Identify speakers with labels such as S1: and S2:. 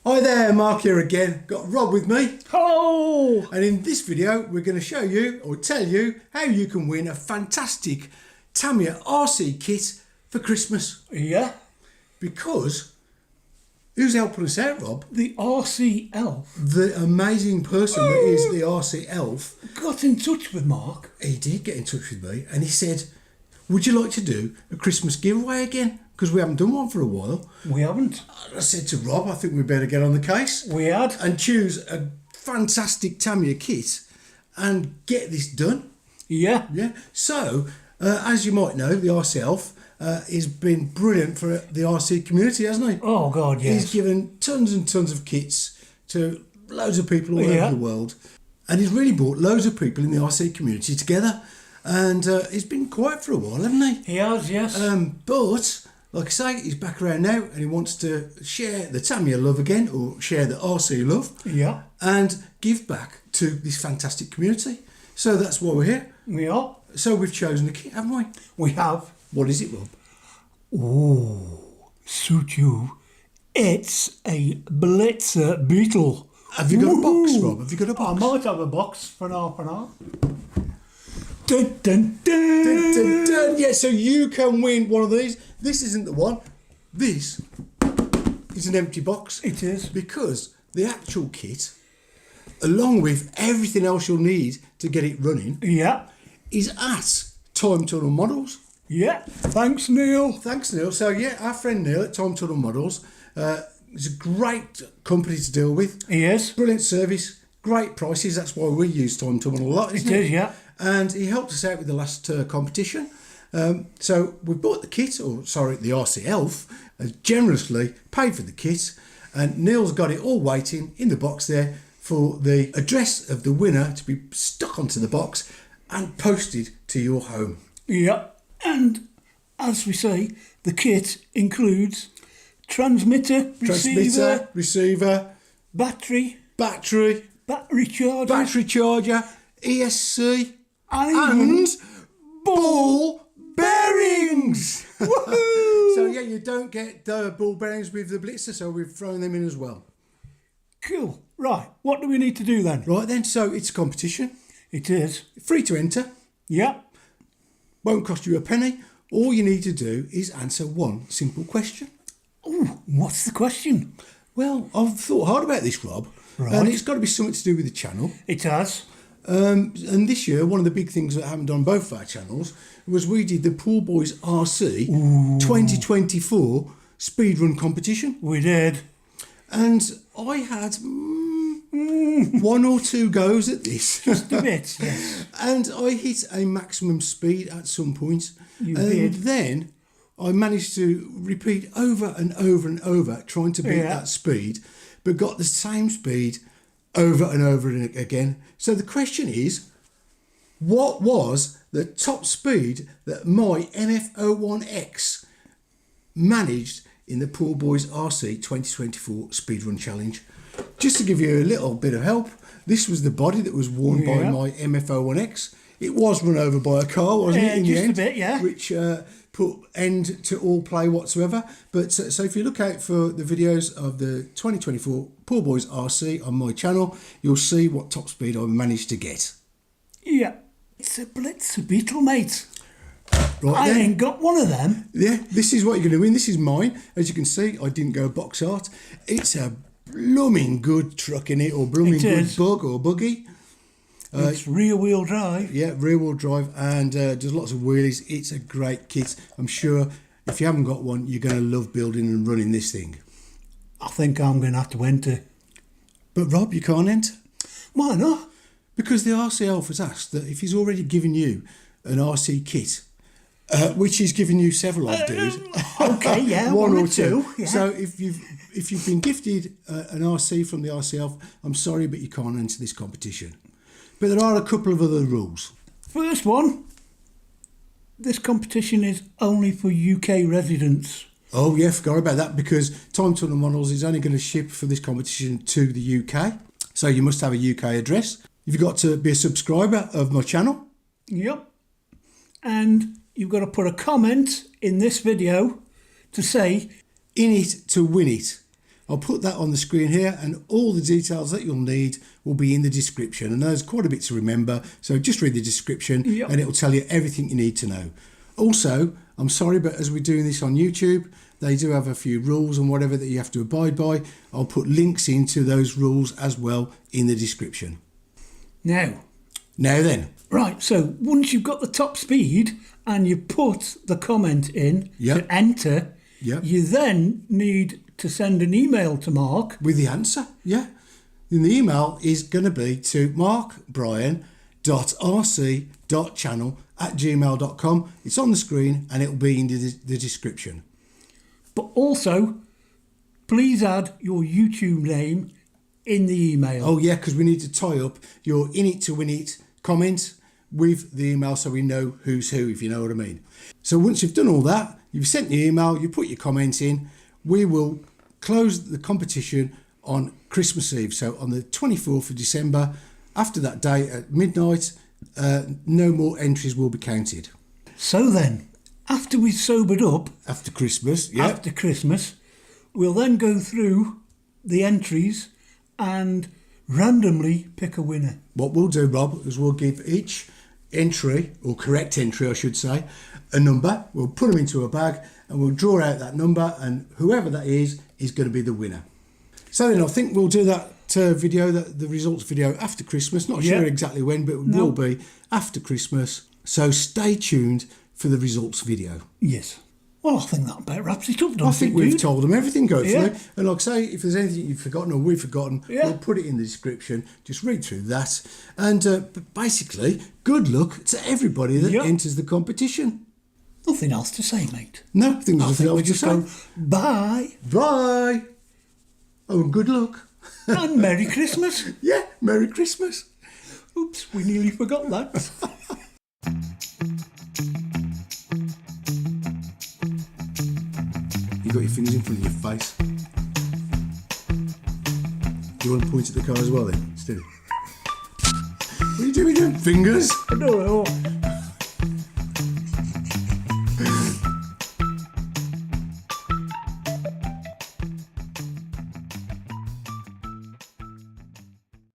S1: Hi there, Mark here again. Got Rob with me.
S2: Hello!
S1: And in this video, we're going to show you or tell you how you can win a fantastic TAMIYA RC kit for Christmas.
S2: Yeah?
S1: Because who's helping us out, Rob?
S2: The RC elf.
S1: The amazing person that is the RC elf.
S2: Got in touch with Mark.
S1: He did get in touch with me and he said, would you like to do a Christmas giveaway again? Because we haven't done one for a while.
S2: We haven't.
S1: I said to Rob, I think we better get on the case.
S2: We had.
S1: And choose a fantastic TAMIYA kit and get this done.
S2: Yeah.
S1: Yeah. So, as you might know, the RC elf has been brilliant for the RC community, hasn't he?
S2: Oh, God, yes.
S1: He's given tons and tons of kits to loads of people all over the world. And he's really brought loads of people in the RC community together. And he's been quiet for a while, hasn't he?
S2: He has, yes.
S1: But, like I say, he's back around now and he wants to share the TAMIYA love again, or share the RC love.
S2: Yeah.
S1: And give back to this fantastic community. So that's why we're here.
S2: We are.
S1: So we've chosen a kit, haven't we?
S2: We have.
S1: What is it, Rob?
S2: Oh, suit you. It's a Blitzer Beetle.
S1: Have you got a box, Rob? Have you got a box?
S2: I might have a box for half an hour. Dun, dun, dun.
S1: Dun, dun, dun. Yeah, so you can win one of these. This isn't the one. This is an empty box.
S2: It is.
S1: Because the actual kit, along with everything else you'll need to get it running,
S2: Yeah.
S1: is at Time Tunnel Models.
S2: Yeah. Thanks, Neil.
S1: Thanks, Neil. So, yeah, our friend Neil at Time Tunnel Models is a great company to deal with.
S2: He is.
S1: Brilliant service, great prices. That's why we use Time Tunnel a lot, isn't it?
S2: It is, yeah.
S1: And he helped us out with the last competition. So we bought the kit, or sorry, the RC Elf, has generously paid for the kit. And Neil's got it all waiting in the box there for the address of the winner to be stuck onto the box and posted to your home.
S2: Yeah. And as we say, the kit includes transmitter,
S1: receiver,
S2: battery
S1: charger, ESC,
S2: and
S1: ball bearings.
S2: Woohoo!
S1: So yeah, you don't get ball bearings with the Blitzer, so we've thrown them in as well.
S2: Cool. Right, what do we need to do then?
S1: Right then, so it's a competition.
S2: It is.
S1: Free to enter.
S2: Yeah.
S1: Won't cost you a penny. All you need to do is answer one simple question.
S2: Oh, what's the question?
S1: Well, I've thought hard about this, Rob.
S2: Right.
S1: And it's got to be something to do with the channel.
S2: It has.
S1: And this year, one of the big things that happened on both of our channels was we did the Pool Boys RC 2024 speedrun competition.
S2: We did.
S1: And I had one or two goes at this.
S2: Just a bit, yes.
S1: And I hit a maximum speed at some point.
S2: You
S1: and
S2: did.
S1: Then I managed to repeat over and over and over trying to beat that speed, but got the same speed over and over again. So the question is, what was the top speed that my MF-01X managed in the Pool Boys RC 2024 Speedrun Challenge? Just to give you a little bit of help, this was the body that was worn by my MF-01X. It was run over by a car, wasn't it, in the end?
S2: Just a bit, yeah.
S1: Which put end to all play whatsoever. But so if you look out for the videos of the 2024 Pool Boys RC on my channel, you'll see what top speed I managed to get.
S2: Yeah. It's a Blitzer Beetle, mate.
S1: Right
S2: I
S1: then.
S2: ain't got one of them.
S1: Yeah, this is what you're going to win. This is mine. As you can see, I didn't go box art. It's a blooming good truck in it, or blooming good bug or buggy.
S2: It's rear wheel drive.
S1: Yeah, rear wheel drive, and does lots of wheelies. It's a great kit. I'm sure if you haven't got one, you're going to love building and running this thing.
S2: I think I'm going to have to enter.
S1: But Rob, you can't enter.
S2: Why not?
S1: Because the RC Elf has asked that if he's already given you an RC kit, which he's given you several of, dude.
S2: Okay, yeah,
S1: one or two.
S2: Yeah.
S1: So if you've been gifted an RC from the RC Elf, I'm sorry, but you can't enter this competition. But there are a couple of other rules.
S2: First one, this competition is only for UK residents.
S1: Oh yeah, forgot about that, because Time Tunnel Models is only going to ship for this competition to the UK. So you must have a UK address. You've got to be a subscriber of my channel.
S2: Yep. And you've got to put a comment in this video to say,
S1: in it to win it. I'll put that on the screen here, and all the details that you'll need will be in the description. And there's quite a bit to remember, so just read the description and it'll tell you everything you need to know. Also, I'm sorry, but as we're doing this on YouTube, they do have a few rules and whatever that you have to abide by. I'll put links into those rules as well in the description.
S2: Now
S1: then.
S2: Right, so once you've got the top speed and you put the comment in to enter, you then need to send an email to Mark.
S1: With the answer, And the email is going to be to markbryan.rc.channel@gmail.com. It's on the screen and it'll be in the description.
S2: But also, please add your YouTube name in the email.
S1: Oh yeah, because we need to tie up your in it to win it comment with the email so we know who's who, if you know what I mean. So once you've done all that, you've sent the email, you put your comment in, we will close the competition on Christmas Eve. So on the 24th of December, after that day at midnight, no more entries will be counted.
S2: So then, after we've sobered up,
S1: after Christmas,
S2: we'll then go through the entries and randomly pick a winner.
S1: What we'll do, Rob, is we'll give each entry, or correct entry I should say, a number. We'll put them into a bag and we'll draw out that number, and whoever that is going to be the winner. So then I think we'll do that video, the results video, after Christmas. Not sure exactly when, but it will be after Christmas. So stay tuned for the results video.
S2: Yes. Well, I think that about wraps it up,
S1: I think we've told them everything, hopefully. And like I say, if there's anything you've forgotten or we've forgotten, we'll put it in the description. Just read through that. And but basically, good luck to everybody that enters the competition.
S2: Nothing else to say, mate.
S1: No, I think there's nothing else to say.
S2: Go, bye.
S1: Bye. Oh, and good luck.
S2: And Merry Christmas.
S1: Yeah, Merry Christmas.
S2: Oops, we nearly forgot that.
S1: You got your fingers in front of your face. Do you want to point at the car as well then? What are you doing with your fingers?
S2: I don't know.